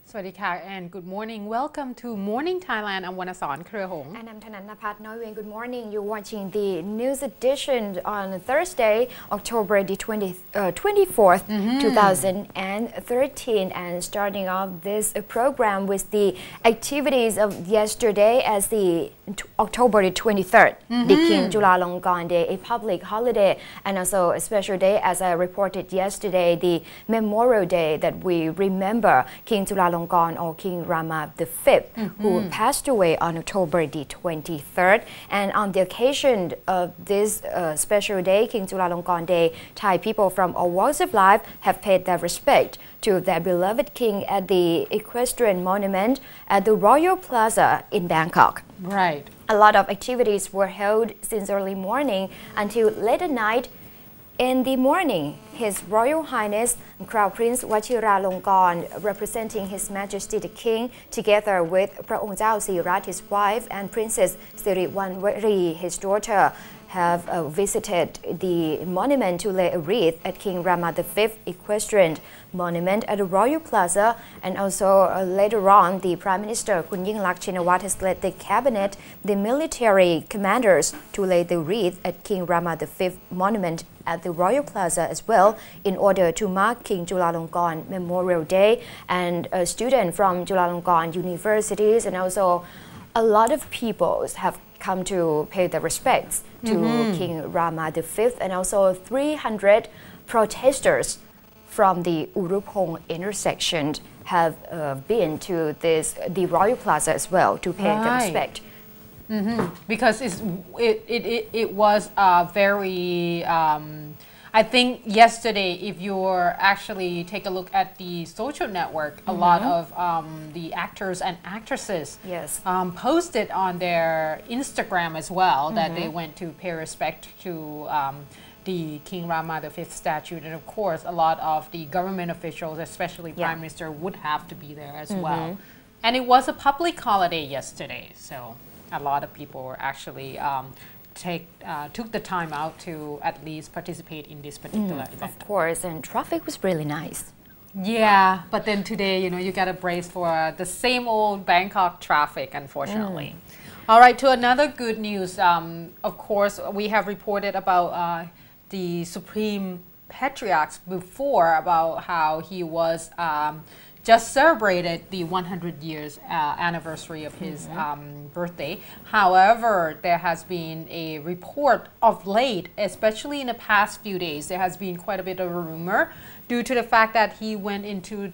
Swadika and good morning. Welcome to Morning Thailand. I'm Wanasorn Krehong. And I'm Thanannapat Noyuan. Good morning. You're watching the news edition on Thursday, October the 24th, 2013. And starting off this program with the activities of yesterday as the October the 23rd, the King Chulalongkorn Day, a public holiday, and also a special day, as I reported yesterday, the Memorial Day that we remember King Chulalongkorn or King Rama V, who passed away on October the 23rd. And on the occasion of this special day, King Chulalongkorn Day, Thai people from all walks of life have paid their respect to their beloved king at the equestrian monument at the Royal Plaza in Bangkok. Right. A lot of activities were held since early morning until late at night. In the morning, His Royal Highness Crown Prince Vajiralongkorn, representing His Majesty the King, together with พระองค์เจ้าสิริรัตน์ his wife, and Princess Siriwanwari, his daughter, have visited the monument to lay a wreath at King Rama V equestrian monument at the Royal Plaza. And also later on, the Prime Minister Kun Yingluck Shinawatra has led the cabinet, the military commanders, to lay the wreath at King Rama V monument at the Royal Plaza as well, in order to mark King Chulalongkorn Memorial Day. And students from Chulalongkorn universities and also a lot of people have come to pay their respects to King Rama V, and also 300 protesters from the Urupong intersection have been to the Royal Plaza as well to pay their respect. Because it was very I think yesterday, if you're actually take a look at the social network, a lot of the actors and actresses posted on their Instagram as well that they went to pay respect to the King Rama V statue. And of course, a lot of the government officials, especially Prime Minister, would have to be there as well. And it was a public holiday yesterday, so a lot of people were actually took the time out to at least participate in this particular event. Of course, and traffic was really nice. Yeah, but then today, you got to brace for the same old Bangkok traffic, unfortunately. All right, to another good news. Of course, we have reported about the Supreme Patriach before, about how he was just celebrated the 100 years anniversary of his birthday. However, there has been a report of late, especially in the past few days, there has been quite a bit of a rumor due to the fact that he went into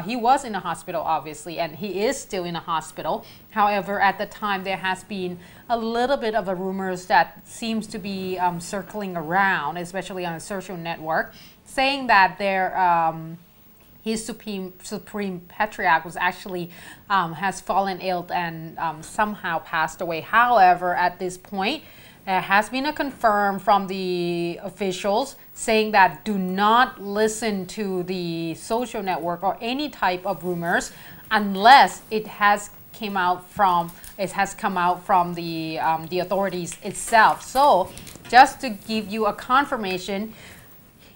he was in a hospital, obviously, and he is still in a hospital. However, at the time, there has been a little bit of a rumors that seems to be circling around, especially on a social network, saying that his Supreme Patriach was actually has fallen ill and somehow passed away. However, at this point, there has been a confirm from the officials saying that do not listen to the social network or any type of rumors unless it has come out from the authorities itself. So, just to give you a confirmation,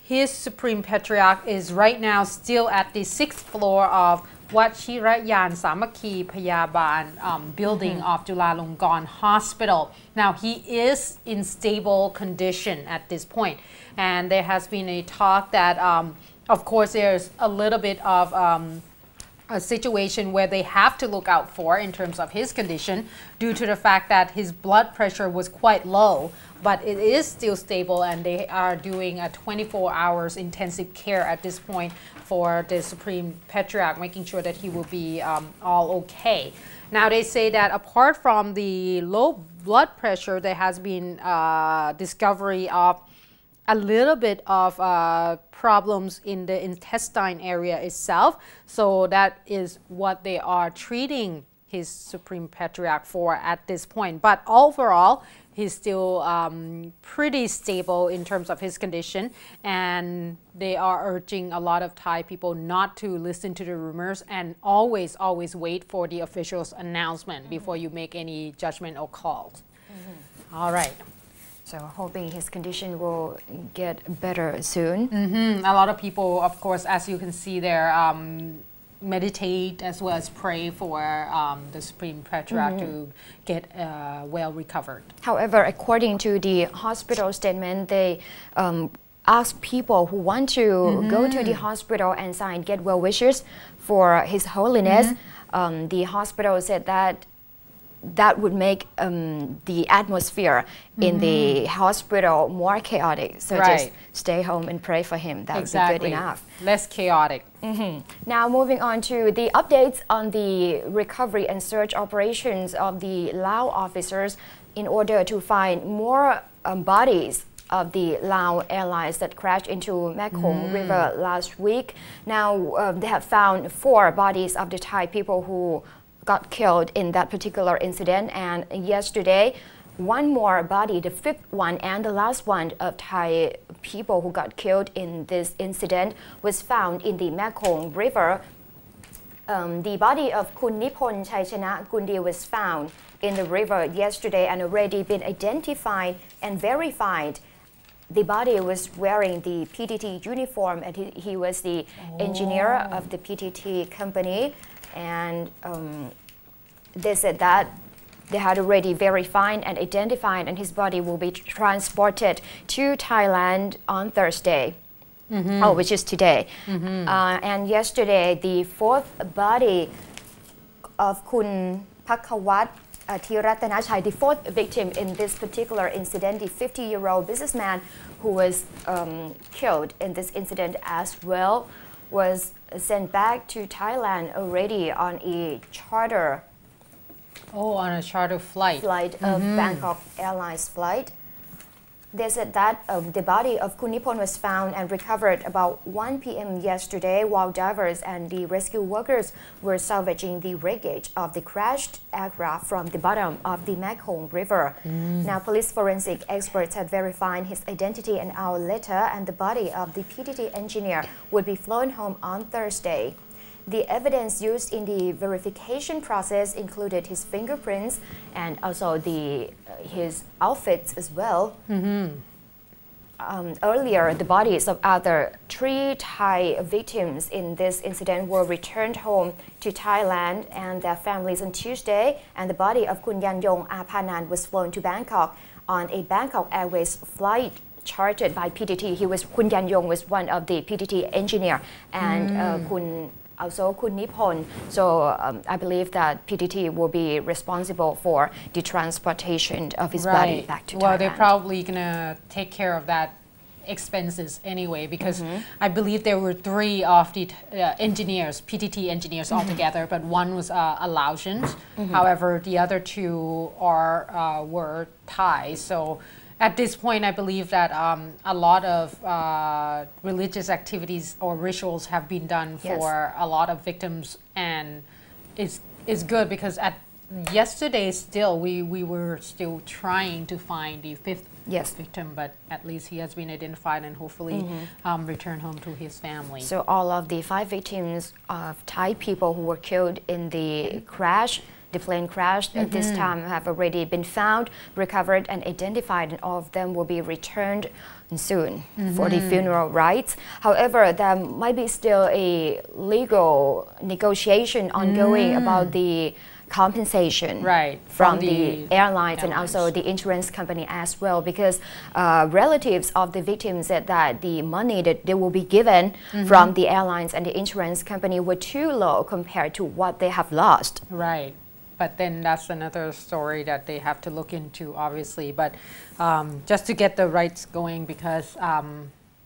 his Supreme Patriarch is right now still at the 6th floor of Vajiralongkorn Samakhi Payaban building of Chulalongkorn Hospital. Now, he is in stable condition at this point. And there has been a talk that, of course, there's a little bit of a situation where they have to look out for in terms of his condition due to the fact that his blood pressure was quite low, but it is still stable, and they are doing a 24 hours intensive care at this point for the Supreme Patriarch, making sure that he will be all okay. Now, they say that apart from the low blood pressure, there has been discovery of a little bit of problems in the intestine area itself. So that is what they are treating his Supreme Patriarch for at this point. But overall, he's still pretty stable in terms of his condition, and they are urging a lot of Thai people not to listen to the rumors and always wait for the official's announcement before you make any judgment or calls. All right. So hoping his condition will get better soon. A lot of people, of course, as you can see there, meditate as well as pray for the Supreme Patriach to get well recovered. However, according to the hospital statement, they ask people who want to go to the hospital and sign get well wishes for His Holiness. The hospital said that that would make the atmosphere in the hospital more chaotic. So just stay home and pray for him. That would be good enough. Less chaotic. Now moving on to the updates on the recovery and search operations of the Lao officers in order to find more bodies of the Lao airlines that crashed into Mekong River last week. Now they have found 4 bodies of the Thai people who got killed in that particular incident, and yesterday one more body, the 5th one and the last one of Thai people who got killed in this incident, was found in the Mekong River. The body of Kun Nipon Chaichana Gundi was found in the river yesterday and already been identified and verified. The body was wearing the PTT uniform, and he was the engineer of the PTT company. And they said that they had already verified and identified, and his body will be transported to Thailand on Thursday, which is today. And yesterday, the 4th body of Kun Pakhawat Thiratanachai, the 4th victim in this particular incident, the 50-year-old businessman who was killed in this incident as well, was sent back to Thailand already on a charter. On a charter flight. Of Bangkok Airlines flight. They said that the body of Kun Nipon was found and recovered about 1 p.m. yesterday, while divers and the rescue workers were salvaging the wreckage of the crashed aircraft from the bottom of the Mekong River. Now, police forensic experts had verified his identity an hour later, and the body of the PTT engineer would be flown home on Thursday. The evidence used in the verification process included his fingerprints and also his outfits as well. Earlier, the bodies of other 3 Thai victims in this incident were returned home to Thailand and their families on Tuesday, and the body of Kun Yan Yong Apanan was flown to Bangkok on a Bangkok Airways flight chartered by PTT. Kun Yan Yong was one of the PTT engineer, and also Kun Nipon. So I believe that PTT will be responsible for the transportation of his body back to Thailand. Well, they're probably going to take care of that expenses anyway, because I believe there were 3 of the engineers, PTT engineers altogether, but one was a Laotian. However, the other 2 were Thai. So at this point, I believe that a lot of religious activities or rituals have been done for a lot of victims, and it's good because yesterday still we were still trying to find the 5th victim, but at least he has been identified and hopefully returned home to his family. So all of the 5 victims of Thai people who were killed in the crash, the plane crashed at this time, have already been found, recovered, and identified, and all of them will be returned soon for the funeral rites. However, there might be still a legal negotiation ongoing about the compensation from the airlines and also the insurance company as well, because relatives of the victims said that the money that they will be given from the airlines and the insurance company were too low compared to what they have lost. But then that's another story that they have to look into, obviously. But just to get the rights going, because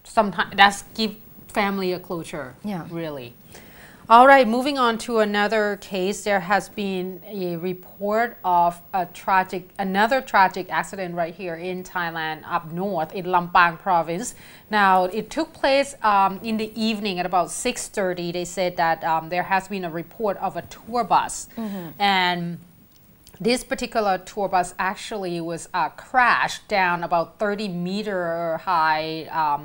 sometimes that's give family a closure, really. All right, moving on to another case. There has been a report of another tragic accident right here in Thailand, up north in Lampang province. Now, it took place in the evening at about 6:30. They said that there has been a report of a tour bus, and this particular tour bus actually was crashed down about 30-meter high,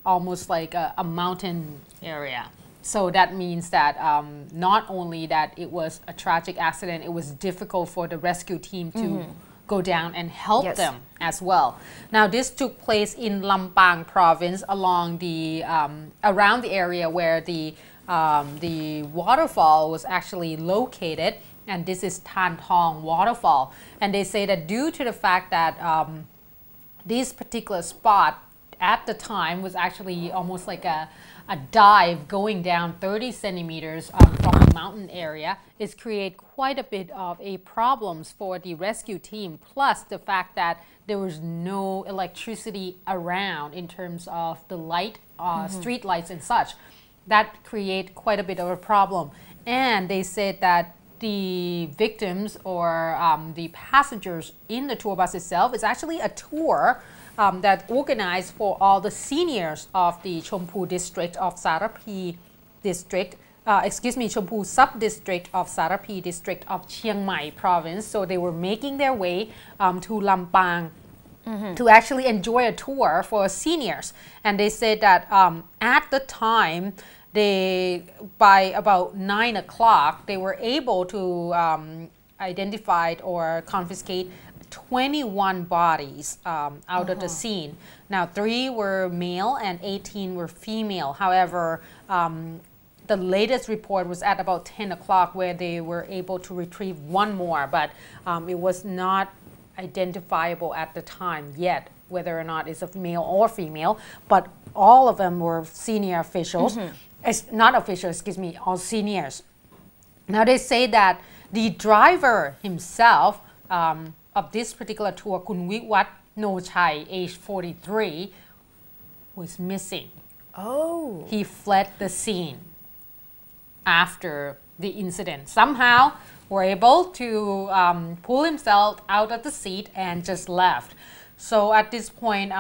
almost like a mountain area. So that means that not only that it was a tragic accident, it was difficult for the rescue team to go down and help Yes. them as well. Now, this took place in Lampang province along the around the area where the waterfall was actually located, and this is Tan Thong waterfall. And they say that due to the fact that this particular spot at the time was actually almost like a dive going down 30 centimeters from the mountain area, it's created quite a bit of a problems for the rescue team, plus the fact that there was no electricity around in terms of the light, street lights and such. That create quite a bit of a problem. And they said that the victims or the passengers in the tour bus itself is actually a tour that organized for all the seniors of the Chompu district of Sarapi district, Chompu sub-district of Sarapi district of Chiang Mai province. So they were making their way to Lampang to actually enjoy a tour for seniors. And they said that at the time, by about 9 o'clock, they were able to identify or confiscate 21 bodies out of the scene. Now, 3 were male and 18 were female. However, the latest report was at about 10 o'clock where they were able to retrieve 1 more, but it was not identifiable at the time yet, whether or not it's a male or female, but all of them were senior officials. Not officials, excuse me, all seniors. Now they say that the driver himself of this particular tour, Kun Viwat No Chai, age 43, was missing. Oh. He fled the scene after the incident. Somehow were able to pull himself out of the seat and just left. So at this point,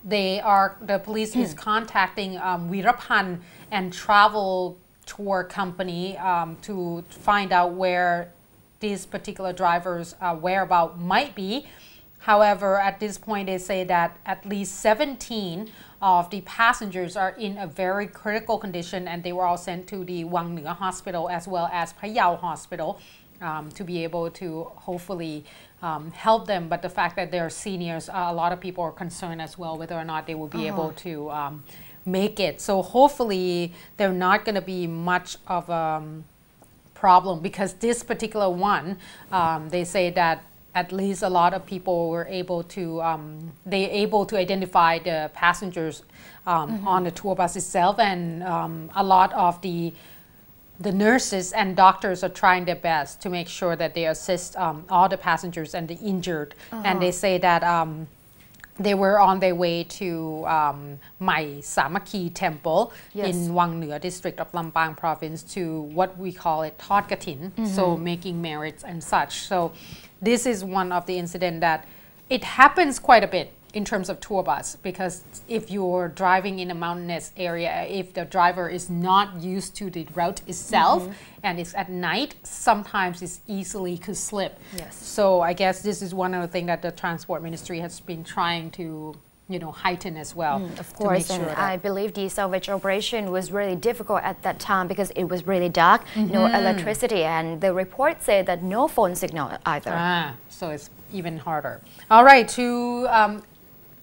the police is contacting Virapan and travel tour company to find out where these particular drivers' whereabouts might be. However, at this point, they say that at least 17 of the passengers are in a very critical condition, and they were all sent to the Wang Nua Hospital as well as Phayao Hospital to be able to hopefully help them. But the fact that they're seniors, a lot of people are concerned as well whether or not they will be able to make it. So hopefully they're not going to be much of a problem, because this particular one, they say that at least a lot of people were able to identify the passengers on the tour bus itself, and a lot of the nurses and doctors are trying their best to make sure that they assist all the passengers and the injured. And they say that they were on their way to Mai Samaki Temple in Wang Nua district of Lampang province to what we call it Thot Katin, so making merits and such. So this is one of the incidents that it happens quite a bit in terms of tour bus, because if you're driving in a mountainous area, if the driver is not used to the route itself and it's at night, sometimes it's easily could slip. So I guess this is one of the things that the Transport Ministry has been trying to heighten as well. Of course, and I believe the salvage operation was really difficult at that time because it was really dark, no electricity, and the report said that no phone signal either. So it's even harder. All right, to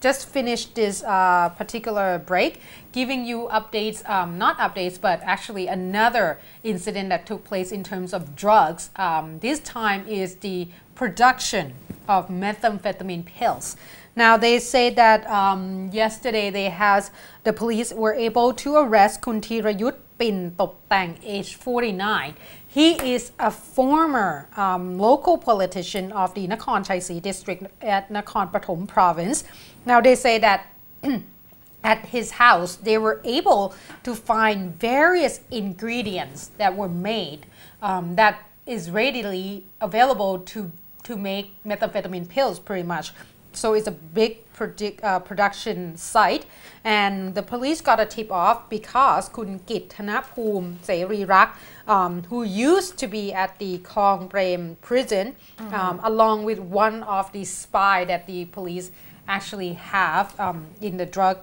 just finish this particular break, giving you updates, not updates, but actually another incident that took place in terms of drugs. This time is the production of methamphetamine pills. Now they say that yesterday the police were able to arrest Kun Thirayut Pin Top Tang, age 49. He is a former local politician of the Nakhon Chai district at Nakhon Pathom province. Now they say that at his house they were able to find various ingredients that were made that is readily available to make methamphetamine pills pretty much. So it's a big production site, and the police got a tip off because Kun Kit Thanapoom Serirak, who used to be at the Klong Prem prison, along with one of the spy that the police actually have in the drug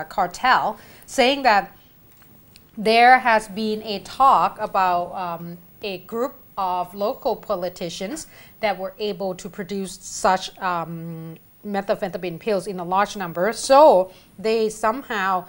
cartel, saying that there has been a talk about a group of local politicians that were able to produce such methamphetamine pills in a large number. So they somehow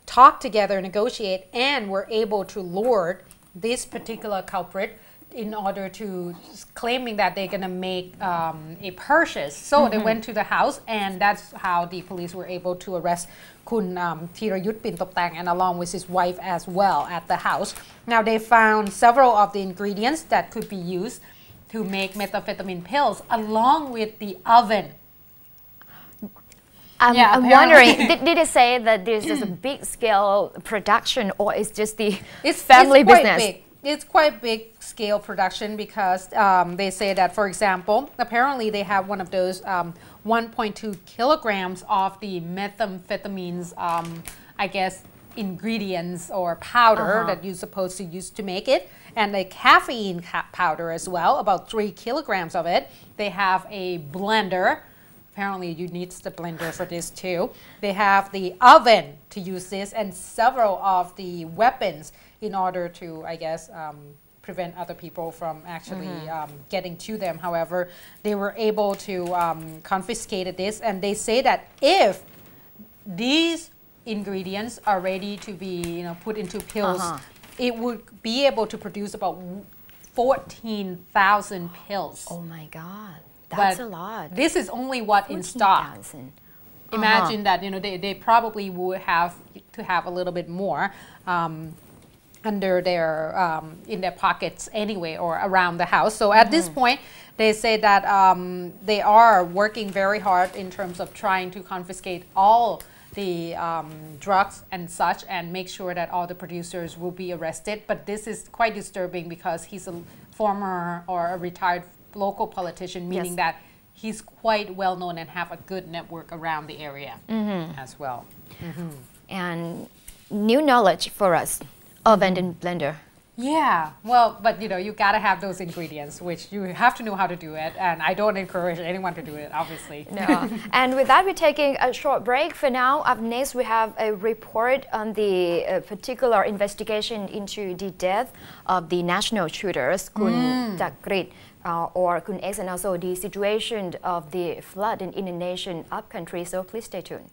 talked together, negotiate, and were able to lure this particular culprit in order to claiming that they're going to make a purchase. So they went to the house, and that's how the police were able to arrest Kun Thirayut Pintoptang and along with his wife as well at the house. Now they found several of the ingredients that could be used to make methamphetamine pills along with the oven. I'm wondering, did it say that this is a big scale production or it's just the family business? Big. It's quite big scale production because they say that, for example, apparently they have one of those 1.2 kilograms of the methamphetamines, I guess, ingredients or powder that you're supposed to use to make it, and a caffeine powder as well, about 3 kilograms of it. They have a blender. Apparently you need the blender for this too. They have the oven to use this and several of the weapons in order to, I guess, prevent other people from actually getting to them. However, they were able to confiscate this, and they say that if these ingredients are ready to be put into pills, it would be able to produce about 14,000 pills. Oh my God. That's a lot. This is only what in stock. Imagine that they probably would have to have a little bit more under their in their pockets anyway, or around the house. So at this point, they say that they are working very hard in terms of trying to confiscate all the drugs and such, and make sure that all the producers will be arrested. But this is quite disturbing because he's a former or a retired local politician, meaning that he's quite well known and have a good network around the area as well. And new knowledge for us, oven and blender. Yeah, well, but you gotta have those ingredients, which you have to know how to do it, and I don't encourage anyone to do it, obviously. No. And with that, we're taking a short break for now. Up next, we have a report on the particular investigation into the death of the national shooters, Kun Chakrit or Kun X, and also the situation of the flood in Indonesian upcountry. So please stay tuned.